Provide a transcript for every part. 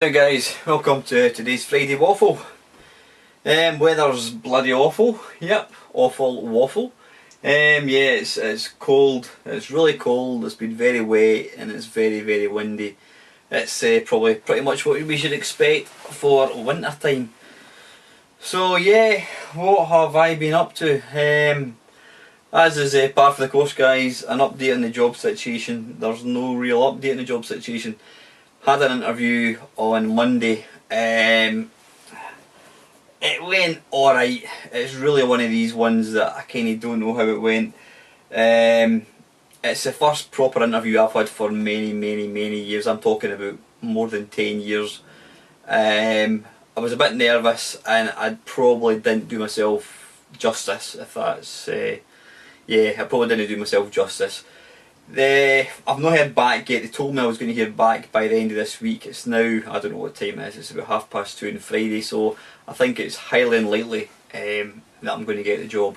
Hey guys, welcome to today's Friday Waffle. Weather's bloody awful. Yep, awful waffle. Yeah, it's cold. It's really cold. It's been very wet and it's very windy. It's probably pretty much what we should expect for winter time. So yeah, what have I been up to? As is par for the course, guys, an update on the job situation. There's no real update on the job situation. Had an interview on Monday. It went alright. It's really one of these ones that I kind of don't know how it went. It's the first proper interview I've had for many years. I'm talking about more than 10 years. I was a bit nervous and I probably didn't do myself justice, if that's... yeah, I probably didn't do myself justice. I've not heard back yet. They told me I was going to hear back by the end of this week. It's now, I don't know what time it is, it's about 2:30 on Friday, so I think it's highly unlikely that I'm going to get the job.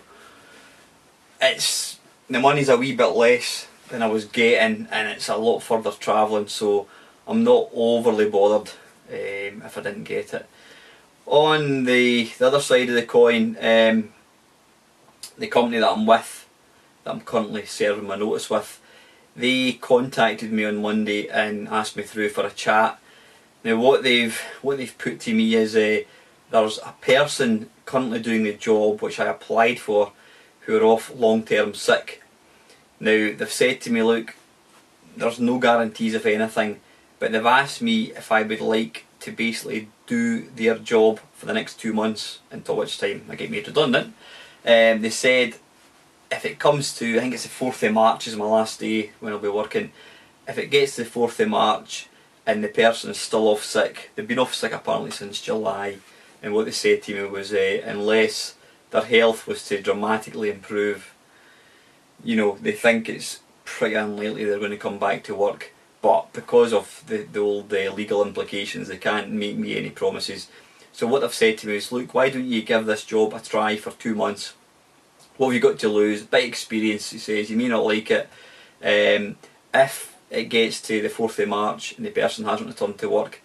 The money's a wee bit less than I was getting and it's a lot further travelling, so I'm not overly bothered if I didn't get it. On the other side of the coin, the company that I'm with, that I'm currently serving my notice with, they contacted me on Monday and asked me through for a chat. Now what they've put to me is there's a person currently doing the job which I applied for who are off long-term sick. Now they've said to me, look, there's no guarantees of anything, but they've asked me if I would like to basically do their job for the next 2 months, until which time I get made redundant. They said if it comes to, I think it's the 4th of March is my last day when I'll be working. If it gets to the 4th of March and the person is still off sick, they've been off sick apparently since July, and what they said to me was unless their health was to dramatically improve, you know, they think it's pretty unlikely they're going to come back to work, but because of the old legal implications they can't make me any promises. So what they've said to me is, look, why don't you give this job a try for 2 months? What have you got to lose? Bit of experience, he says. You may not like it. If it gets to the 4th of March and the person hasn't returned to work,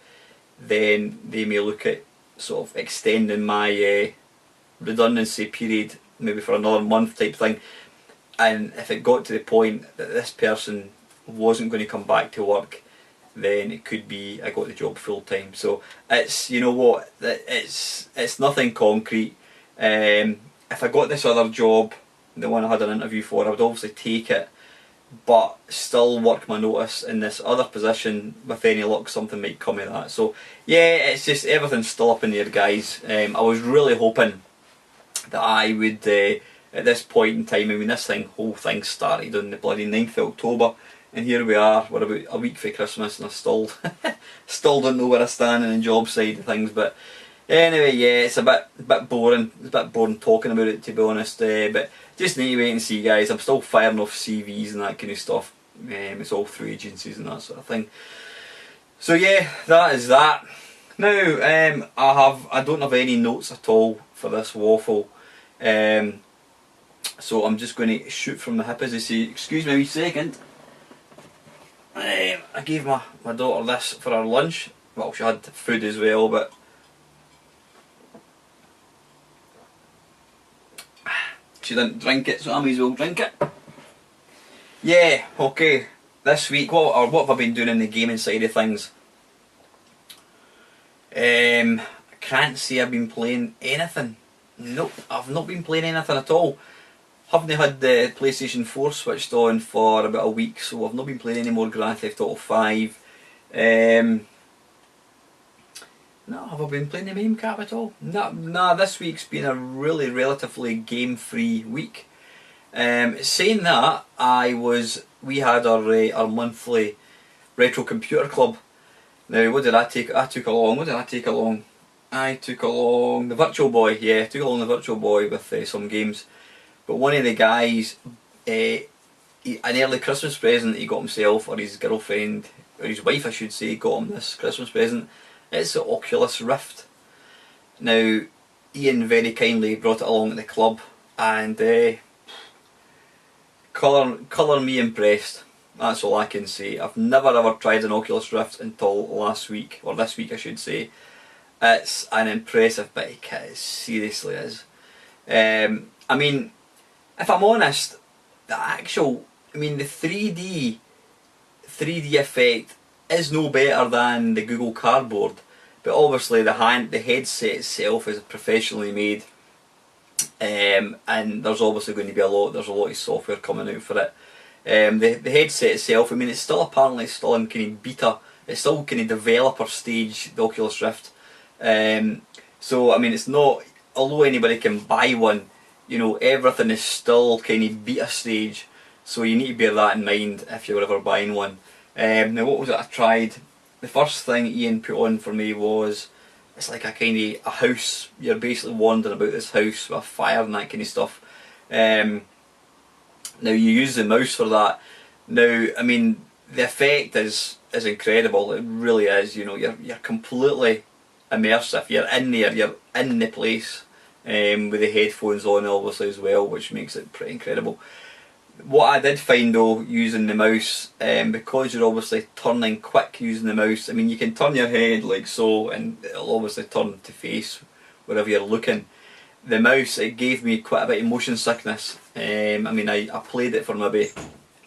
then they may look at sort of extending my redundancy period, maybe for another month type thing. And if it got to the point that this person wasn't going to come back to work, then it could be I got the job full time. So it's, you know what, it's nothing concrete. If I got this other job, the one I had an interview for, I would obviously take it, but still work my notice in this other position. With any luck, something might come of that. So yeah, it's just, everything's still up in the air, guys. I was really hoping that I would, at this point in time, I mean this whole thing started on the bloody 9th of October, and here we are, we're about a week for Christmas and I still don't know where I stand on the job side of things. But anyway, yeah, it's a bit boring. It's a bit boring talking about it, to be honest. But just need to wait and see, guys. I'm still firing off CVs and that kind of stuff. It's all through agencies and that sort of thing. So yeah, that is that. Now, I don't have any notes at all for this waffle. So I'm just going to shoot from the hip, as I say. Excuse me a wee second. I gave my daughter this for her lunch. Well, she had food as well, but she didn't drink it, so I may as well drink it. Yeah, okay. This week, what have I been doing in the gaming side of things? I can't say I've been playing anything. Nope, I've not been playing anything at all. Haven't had the PlayStation 4 switched on for about a week, so I've not been playing any more Grand Theft Auto 5. No, have I been playing the Mamemeister at all? Nah, this week's been a really relatively game-free week. Saying that, we had our monthly retro computer club. Now, what did I take? I took along the Virtual Boy. Yeah, I took along the Virtual Boy with some games. But one of the guys, an early Christmas present he got himself, or his girlfriend, or his wife I should say, got him this Christmas present. It's the Oculus Rift. Now, Ian very kindly brought it along to the club, and colour me impressed. That's all I can say. I've never ever tried an Oculus Rift until last week, or this week I should say. It's an impressive bit of kit, it seriously is. I mean, if I'm honest, the 3D effect is no better than the Google Cardboard, but obviously the headset itself is professionally made, and there's obviously going to be a lot of software coming out for it. The headset itself, I mean, it's still apparently still in kind of beta, it's still kind of developer stage, the Oculus Rift. So I mean, it's not, although anybody can buy one, you know, everything is still kind of beta stage, so you need to bear that in mind if you're ever buying one. Now what was it I tried? The first thing Ian put on for me was, it's like a kind of a house, you're basically wandering about this house with a fire and that kind of stuff. Now you use the mouse for that. Now, I mean, the effect is incredible, it really is, you know, you're completely immersive, you're in there, you're in the place, with the headphones on obviously as well, which makes it pretty incredible. What I did find though, using the mouse, because you're obviously turning quick using the mouse, I mean you can turn your head like so and it'll obviously turn to face wherever you're looking. The mouse, it gave me quite a bit of motion sickness. I mean I played it for maybe,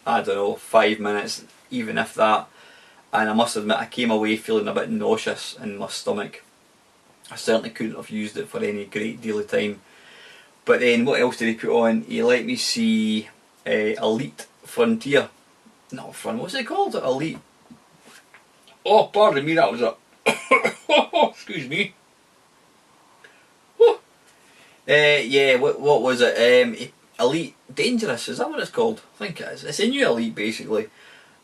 I don't know, 5 minutes, even if that, and I must admit I came away feeling a bit nauseous in my stomach. I certainly couldn't have used it for any great deal of time. But then what else did he put on? He let me see Elite Frontier. Not Front, what's it called? Elite. Oh, pardon me, that was a excuse me. Yeah, what was it? Elite Dangerous, is that what it's called? I think it is. It's a new Elite basically.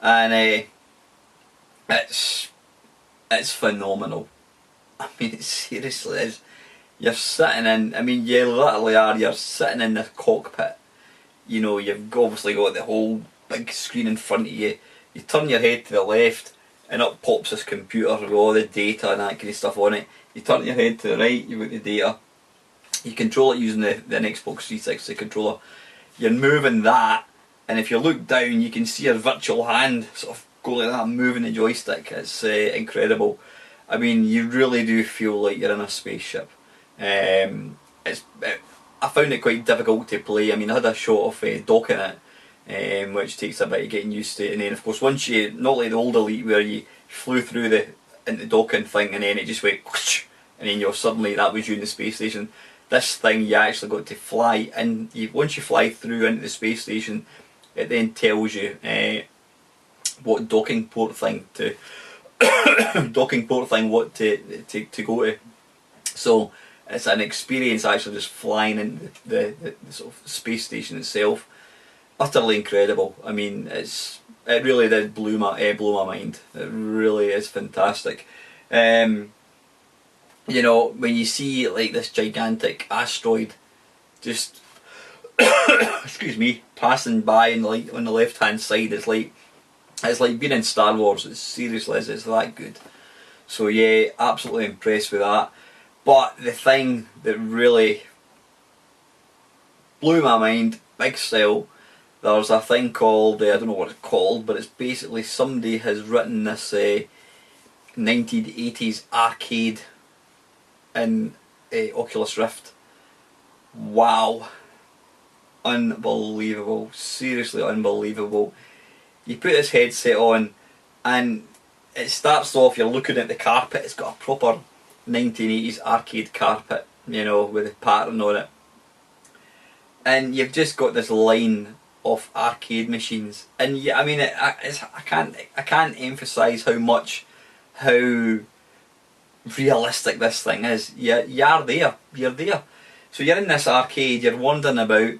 And it's phenomenal. I mean, it seriously is. You're sitting in, I mean, you literally are, you're sitting in the cockpit. You know, you've obviously got the whole big screen in front of you. You turn your head to the left and up pops this computer with all the data and that kind of stuff on it. You turn your head to the right, you've got the data. You control it using the Xbox 360 controller. You're moving that, and if you look down you can see your virtual hand sort of go like that, moving the joystick. It's incredible. I mean, you really do feel like you're in a spaceship. I found it quite difficult to play. I mean, I had a shot of docking it, which takes a bit of getting used to. And then, of course, once you, not like the old Elite where you flew through into the docking thing and then it just went whoosh, and then you're suddenly, that was you in the space station. This thing, you actually got to fly in. Once you fly through into the space station, it then tells you what docking port thing what to go to. So it's an experience actually just flying in the sort of space station itself. Utterly incredible. I mean, it really did blow my mind. It really is fantastic. You know, when you see like this gigantic asteroid just excuse me, passing by and like on the left hand side, it's like being in Star Wars. It seriously is, it's that good. So yeah, absolutely impressed with that. But the thing that really blew my mind, big style, there's a thing called, I don't know what it's called, but it's basically somebody has written this 1980s arcade in Oculus Rift. Wow. Unbelievable. Seriously unbelievable. You put this headset on and it starts off, you're looking at the carpet, it's got a proper 1980s arcade carpet, you know, with a pattern on it. And you've just got this line of arcade machines. And yeah, I mean, I can't emphasise how realistic this thing is. You're there. So you're in this arcade, you're wandering about,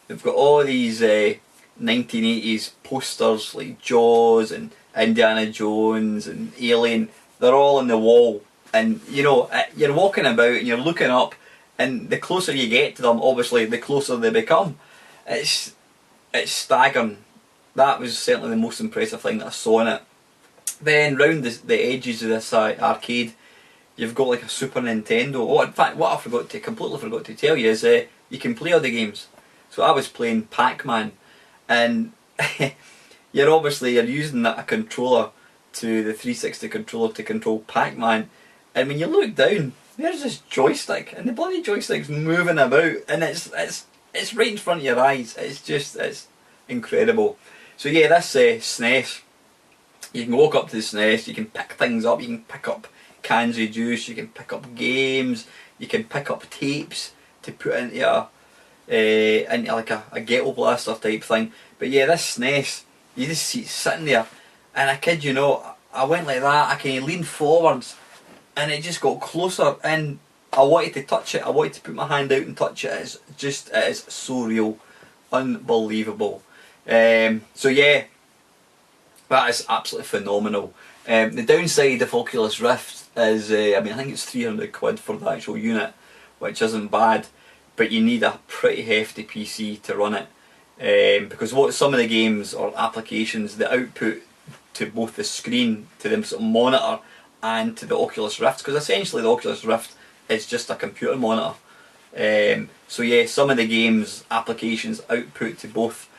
they've got all these 1980s posters like Jaws and Indiana Jones and Alien, they're all on the wall, and you know, you're walking about and you're looking up, and the closer you get to them, obviously the closer they become. It's staggering. That was certainly the most impressive thing that I saw in it. Then round the edges of this arcade, you've got like a Super Nintendo. Oh, in fact, what I completely forgot to tell you is you can play all the games. So I was playing Pac-Man, and you're using a controller to the 360 controller to control Pac-Man, and when you look down, there's this joystick, and the bloody joystick's moving about, and it's right in front of your eyes. It's incredible. So yeah, this SNES, you can walk up to the SNES, you can pick things up, you can pick up cans of juice, you can pick up games, you can pick up tapes to put into like a ghetto blaster type thing. But yeah, this SNES, you just see it sitting there, and I kid you not, I went like that, I kind of leaned forwards, and it just got closer, and I wanted to touch it, I wanted to put my hand out and touch it. It is so real, unbelievable. So yeah, that is absolutely phenomenal. The downside of Oculus Rift is, I think it's 300 quid for the actual unit, which isn't bad, but you need a pretty hefty PC to run it, because what some of the games or applications, the output to both the screen, to the sort of monitor, and to the Oculus Rift, because essentially the Oculus Rift is just a computer monitor. So yeah, some of the games applications output to both.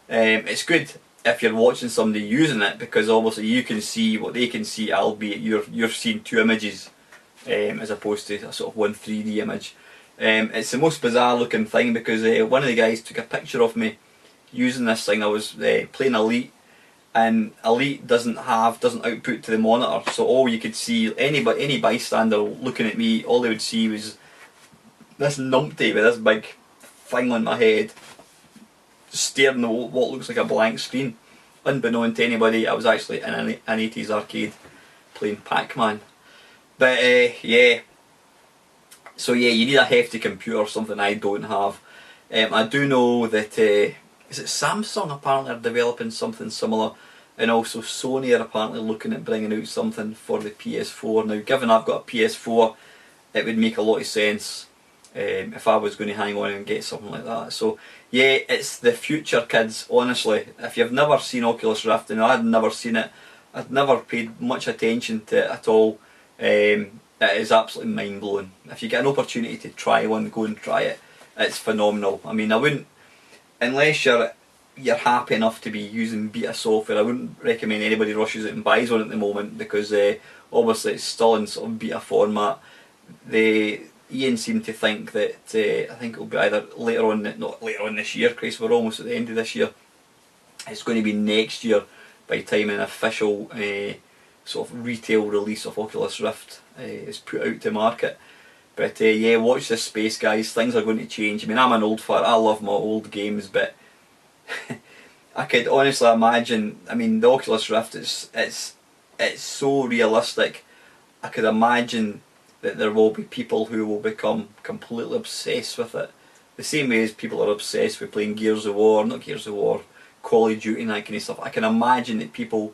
It's good if you're watching somebody using it, because obviously you can see what they can see, albeit you're seeing two images as opposed to a sort of one 3D image. It's the most bizarre looking thing, because one of the guys took a picture of me using this thing. I was playing Elite, and Elite doesn't output to the monitor, so all you could see, any bystander looking at me, all they would see was this numpty with this big thing on my head, staring at what looks like a blank screen. Unbeknown to anybody, I was actually in an 80s arcade playing Pac-Man. But yeah, so yeah, you need a hefty computer, something I don't have. I do know that, is it Samsung apparently are developing something similar, and also Sony are apparently looking at bringing out something for the PS4. Now, given I've got a PS4, it would make a lot of sense if I was going to hang on and get something like that. So yeah, it's the future, kids, honestly. If you've never seen Oculus Rift, and I'd never seen it, I'd never paid much attention to it at all, it is absolutely mind-blowing. If you get an opportunity to try one, go and try it. It's phenomenal. I mean, I wouldn't, unless you're happy enough to be using beta software, I wouldn't recommend anybody rushes it and buys one at the moment, because obviously it's still in sort of beta format. Ian seemed to think that, I think it'll be either not later on this year, Chris, we're almost at the end of this year. It's going to be next year by the time an official sort of retail release of Oculus Rift is put out to market. But yeah, watch this space, guys. Things are going to change. I mean, I'm an old fart, I love my old games, but I could honestly imagine, I mean, the Oculus Rift it's so realistic. I could imagine that there will be people who will become completely obsessed with it. The same way as people are obsessed with playing Call of Duty and that kind of stuff. I can imagine that people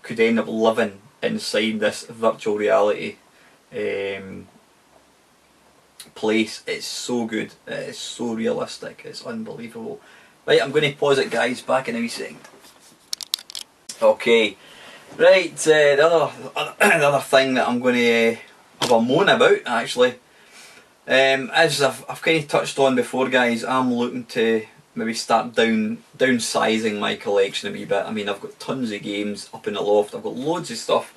could end up living inside this virtual reality place. It's so good, it's so realistic, it's unbelievable. Right, I'm going to pause it, guys, back in a wee second. Okay, right, the other thing that I'm going to have a moan about, actually, as I've kind of touched on before, guys, I'm looking to maybe start downsizing my collection a wee bit. I mean, I've got tons of games up in the loft, I've got loads of stuff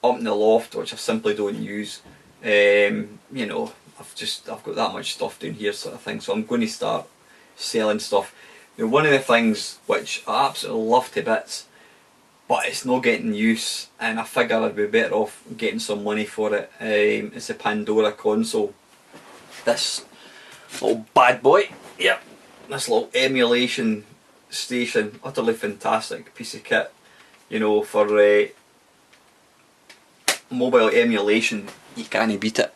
up in the loft which I simply don't use. You know, I've got that much stuff down here, sort of thing, so I'm going to start selling stuff. Now, one of the things which I absolutely love to bits, but it's not getting use, and I figure I'd be better off getting some money for it, it's the Pandora console. This little bad boy, yep, this little emulation station, utterly fantastic piece of kit, you know, for mobile emulation. You can't beat it.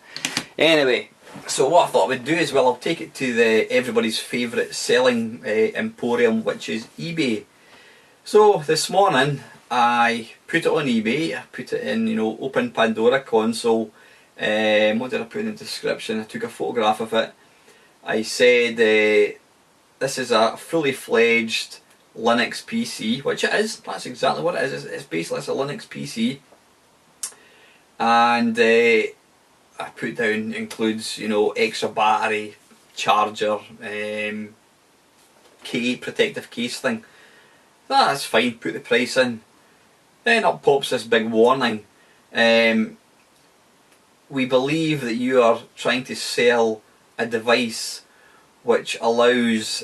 Anyway, so what I thought I would do is, well, I'll take it to everybody's favourite selling emporium, which is eBay. So this morning I put it on eBay. I put it in, you know, open Pandora console. What did I put in the description? I took a photograph of it. I said this is a fully fledged Linux PC, which it is. That's exactly what it is. It's basically a Linux PC, and I put down includes, you know, extra battery, charger, protective case thing. That's fine, put the price in. Then up pops this big warning. We believe that you are trying to sell a device which allows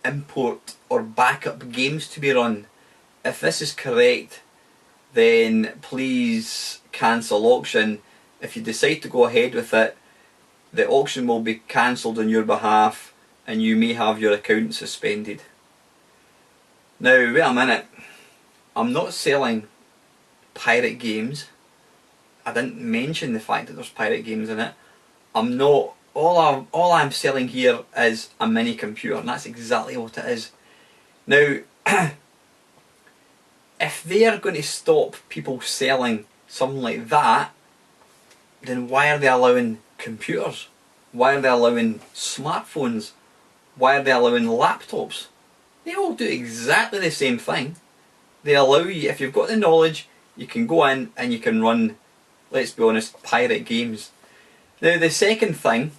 import or backup games to be run. If this is correct, then please cancel auction. If you decide to go ahead with it, the auction will be cancelled on your behalf and you may have your account suspended. Now wait a minute, I'm not selling pirate games. I didn't mention the fact that there's pirate games in it. I'm not. All I'm selling here is a mini computer, and that's exactly what it is. Now, if they are going to stop people selling something like that, then why are they allowing computers? Why are they allowing smartphones? Why are they allowing laptops? They all do exactly the same thing. They allow you, if you've got the knowledge, you can go in and you can run, let's be honest, pirate games. Now the second thing,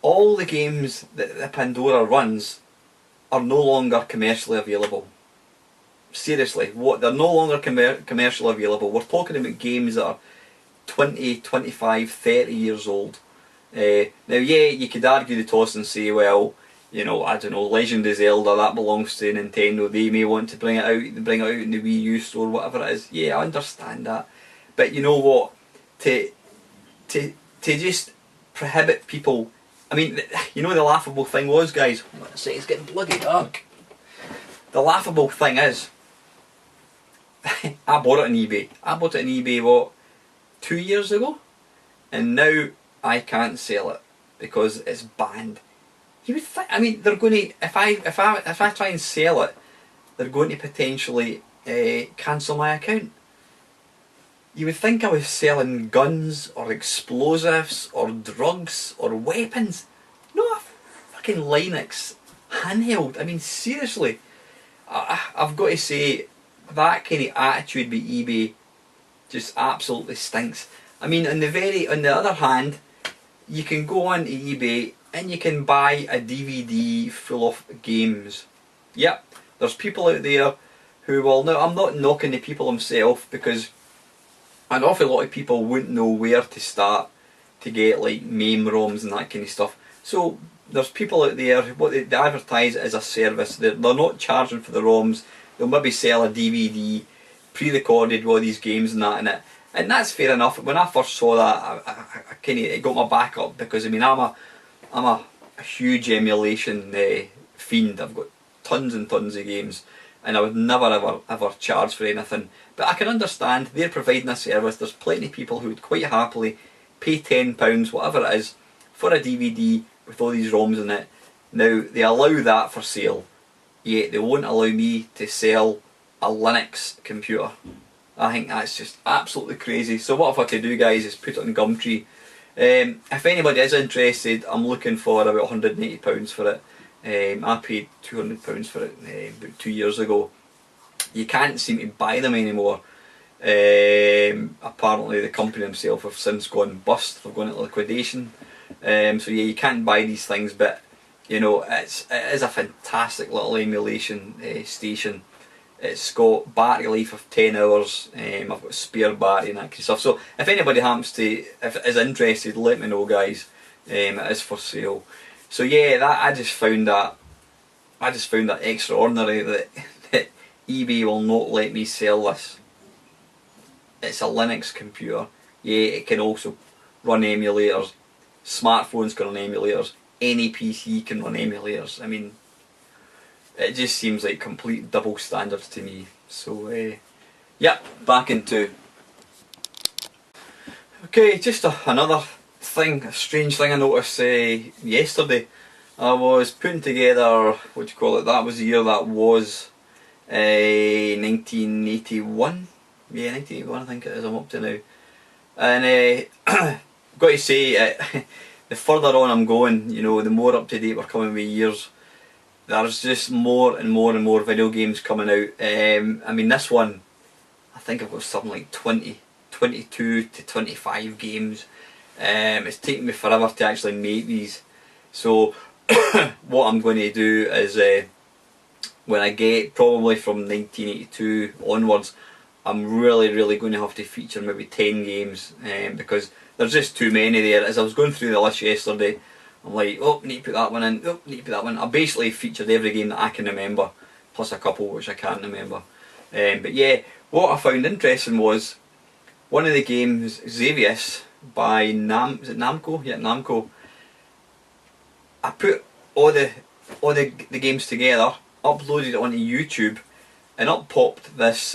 all the games that the Pandora runs are no longer commercially available. Seriously, they're no longer commercially available. We're talking about games that are 20, 25, 30 years old. Now yeah, you could argue the toss and say, well, you know, I don't know, Legend of Zelda, that belongs to Nintendo, they may want to bring it out in the Wii U store, whatever it is. Yeah, I understand that. But you know what, to just prohibit people, I mean, you know the laughable thing was, guys, let's say it's getting bloody dark. The laughable thing is, I bought it on eBay. I bought it on eBay, what, 2 years ago? And now I can't sell it because it's banned. You would think, I mean, they're going to, if I try and sell it, they're going to potentially cancel my account. You would think I was selling guns or explosives or drugs or weapons, not a fucking Linux handheld. I mean, seriously, I've got to say, that kind of attitude by eBay just absolutely stinks. I mean, on the other hand, you can go on to eBay and you can buy a DVD full of games. Yep, there's people out there who will, now I'm not knocking the people themselves, because an awful lot of people wouldn't know where to start to get like MAME ROMs and that kind of stuff. So there's people out there, what they advertise it as a service. They're not charging for the ROMs. They'll maybe sell a DVD pre-recorded with all these games and that in it. And that's fair enough. When I first saw that, I kind of, it got my back up, because I mean, I'm a huge emulation fiend. I've got tons and tons of games, and I would never ever charge for anything. But I can understand, they're providing a service. There's plenty of people who would quite happily pay £10, whatever it is, for a DVD with all these ROMs in it. Now they allow that for sale, yet they won't allow me to sell a Linux computer. I think that's just absolutely crazy. So what I've had to do, guys, is put it on Gumtree. If anybody is interested, I'm looking for about £180 for it. I paid £200 for it about 2 years ago. You can't seem to buy them anymore. Apparently the company themselves have since gone bust. They've gone into liquidation. So yeah, you can't buy these things, but you know, it is a fantastic little emulation station. It's got battery life of 10 hours, I've got a spare battery and that kind of stuff. So if anybody happens to, if is interested, let me know, guys. It is for sale. So yeah, I just found that extraordinary that eBay will not let me sell this. It's a Linux computer. Yeah, it can also run emulators. Smartphones can run emulators. Any PC can run emulators. I mean, it just seems like complete double standards to me. So, yeah, back into. Okay, just another thing, a strange thing I noticed yesterday. I was putting together, what do you call it, that was the year that was 1981. Yeah, 1981 I think it is, I'm up to now. And got to say, the further on I'm going, you know, the more up to date we're coming with years. There's just more and more and more video games coming out. I mean, this one, I think I've got something like 22 to 25 games. It's taken me forever to actually make these. So what I'm going to do is when I get, probably from 1982 onwards, I'm really going to have to feature maybe 10 games, because there's just too many there. As I was going through the list yesterday, I'm like, oh, need to put that one in, oh, need to put that one in. I basically featured every game that I can remember, plus a couple which I can't remember. But yeah, what I found interesting was one of the games, Xavius, by is it Namco? Yeah, Namco. I put all the games together, uploaded it onto YouTube, and up popped this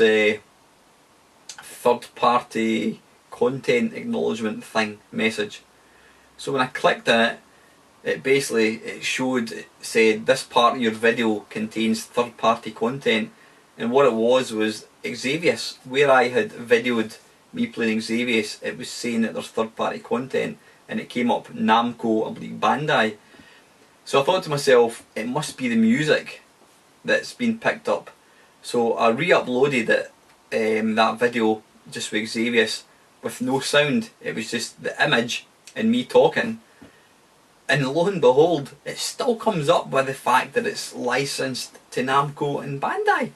third party content acknowledgement thing message. So when I clicked on it, it said this part of your video contains third party content, and what it was Xavius. Where I had videoed me playing Xavius, it was saying that there's third party content, and it came up Namco, I believe Bandai. So I thought to myself, it must be the music that's been picked up. So I re-uploaded it, that video just with Xavius, with no sound. It was just the image and me talking. And lo and behold, it still comes up with the fact that it's licensed to Namco and Bandai.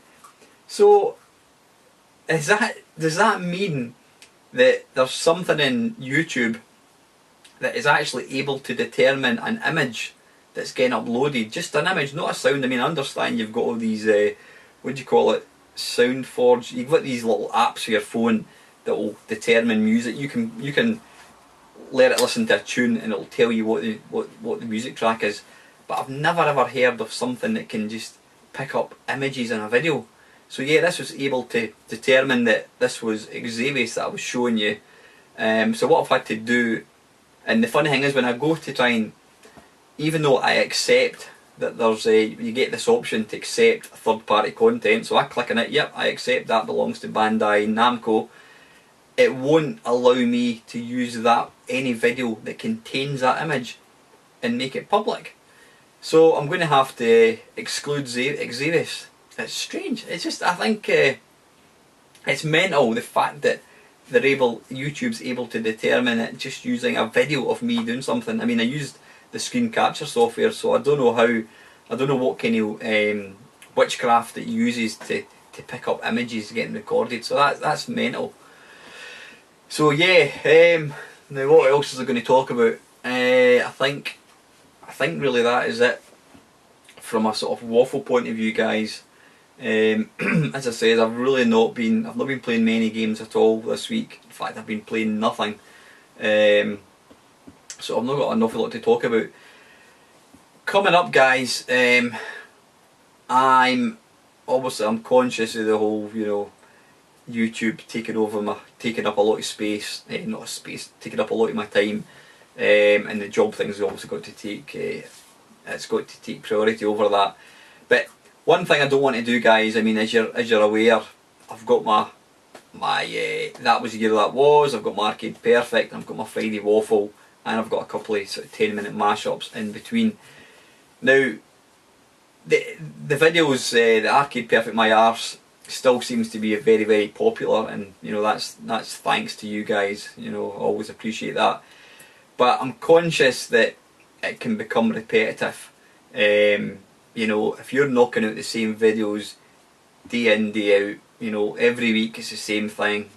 So does that mean that there's something in YouTube that is actually able to determine an image that's getting uploaded, just an image, not a sound? I mean, I understand you've got all these, what do you call it, Sound Forge. You've got these little apps for your phone that will determine music. You can let it listen to a tune and it'll tell you what the music track is. But I've never ever heard of something that can just pick up images in a video. So yeah, this was able to determine that this was Xavius that I was showing you. So what I've had to do, and the funny thing is when I go to try and, even though I accept that there's you get this option to accept third party content, so I click on it, yep, I accept that belongs to Bandai and Namco, it won't allow me to use any video that contains that image and make it public. So I'm going to have to exclude Xavius. It's strange. It's just, I think it's mental, the fact that YouTube's able to determine it just using a video of me doing something. I mean, I used the screen capture software, so I don't know what kind of witchcraft it uses to pick up images getting recorded. So that's mental. So yeah, now what else is I going to talk about? I think really that is it from a sort of waffle point of view, guys. As I said, I've not been playing many games at all this week. In fact, I've been playing nothing. So I've not got an awful lot to talk about. Coming up, guys, I'm conscious of the whole, YouTube taking up a lot of space, taking up a lot of my time, and the job thing's obviously got to take, it's got to take priority over that. But one thing I don't want to do, guys, I mean, as you're aware, I've got my That Was the Year That Was, I've got my Arcade Perfect, I've got my Friday Waffle, and I've got a couple of sort of 10-minute mashups in between. Now, the videos, the Arcade Perfect My Arse, still seems to be very popular, and that's thanks to you guys. I always appreciate that. But I'm conscious that it can become repetitive. If you're knocking out the same videos day in, day out, every week it's the same thing.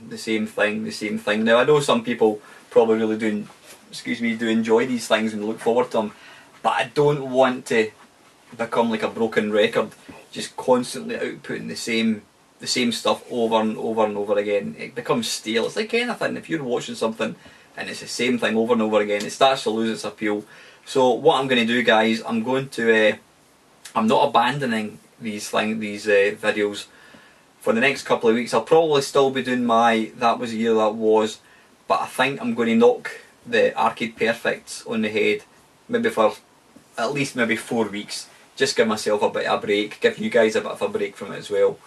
Now I know some people probably really do enjoy these things and look forward to them, but I don't want to become like a broken record, just constantly outputting the same stuff over and over again. It becomes stale. It's like anything. If you're watching something and it's the same thing over and over again, it starts to lose its appeal. So what I'm going to do, guys, I'm not abandoning these videos for the next couple of weeks. I'll probably still be doing my That Was the Year That Was, but I think I'm going to knock the Arcade Perfects on the head, maybe for at least maybe 4 weeks. Just give myself a bit of a break, give you guys a bit of a break from it as well.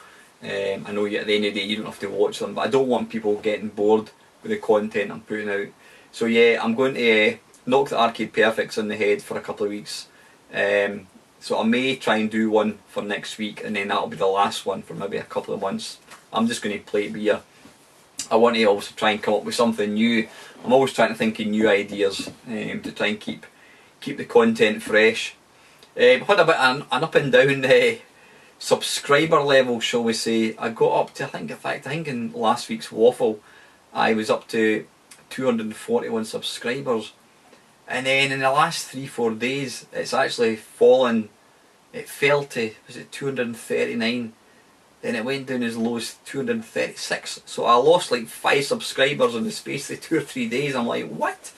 I know at the end of the day you don't have to watch them, but I don't want people getting bored with the content I'm putting out. So yeah, I'm going to knock the Arcade Perfects on the head for a couple of weeks. So I may try and do one for next week, and then that'll be the last one for maybe a couple of months. I'm just going to play it by ear. I want to also try and come up with something new. I'm always trying to think of new ideas to try and keep the content fresh. I've had a bit of an up and down subscriber level, shall we say. I got up to, I think in last week's Waffle, I was up to 241 subscribers. And then in the last 3-4 days, it's actually fallen. It fell to, was it 239? Then it went down as low as 236. So I lost like 5 subscribers in the space of 2 or 3 days. I'm like, what?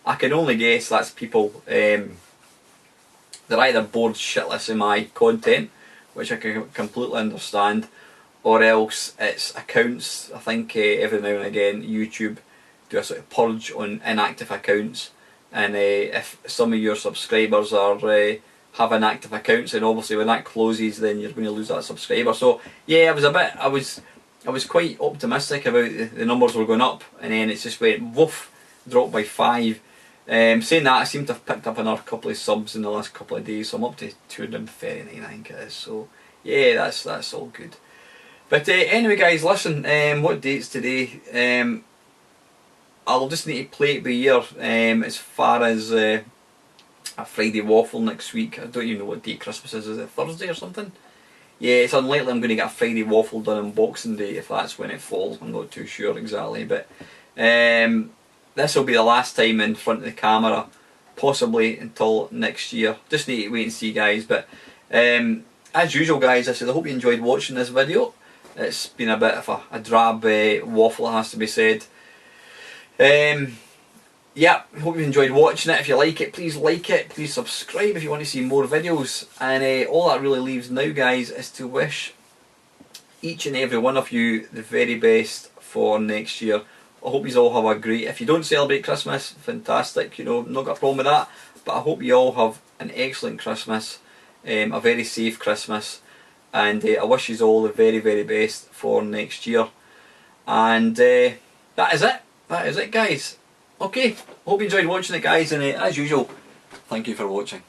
I can only guess that's people, they're either bored shitless of my content, which I can completely understand, or else it's accounts. I think every now and again YouTube do a sort of purge on inactive accounts, and if some of your subscribers are have inactive accounts, and obviously when that closes, then you're going to lose that subscriber. So yeah, I was quite optimistic about the numbers were going up, and then it just went woof, dropped by 5. Saying that, I seem to have picked up another couple of subs in the last couple of days, so I'm up to 239, I think it is. So yeah, that's all good. But anyway guys, listen, what date's today? I'll just need to play it by ear as far as a Friday Waffle next week. I don't even know what date Christmas is it Thursday or something? Yeah, it's unlikely I'm going to get a Friday Waffle done on Boxing Day, if that's when it falls. I'm not too sure exactly, but this will be the last time in front of the camera, possibly until next year. Just need to wait and see, guys. But as usual, guys, I hope you enjoyed watching this video. It's been a bit of a drab waffle, it has to be said. Yeah, hope you enjoyed watching it. If you like it, please like it. Please subscribe if you want to see more videos. And all that really leaves now, guys, is to wish each and every one of you the very best for next year. I hope you all have a great, if you don't celebrate Christmas, fantastic, you know, not got a problem with that, but I hope you all have an excellent Christmas, a very safe Christmas, and I wish you all the very, very best for next year. And that is it, guys. Okay, hope you enjoyed watching it, guys, and as usual, thank you for watching.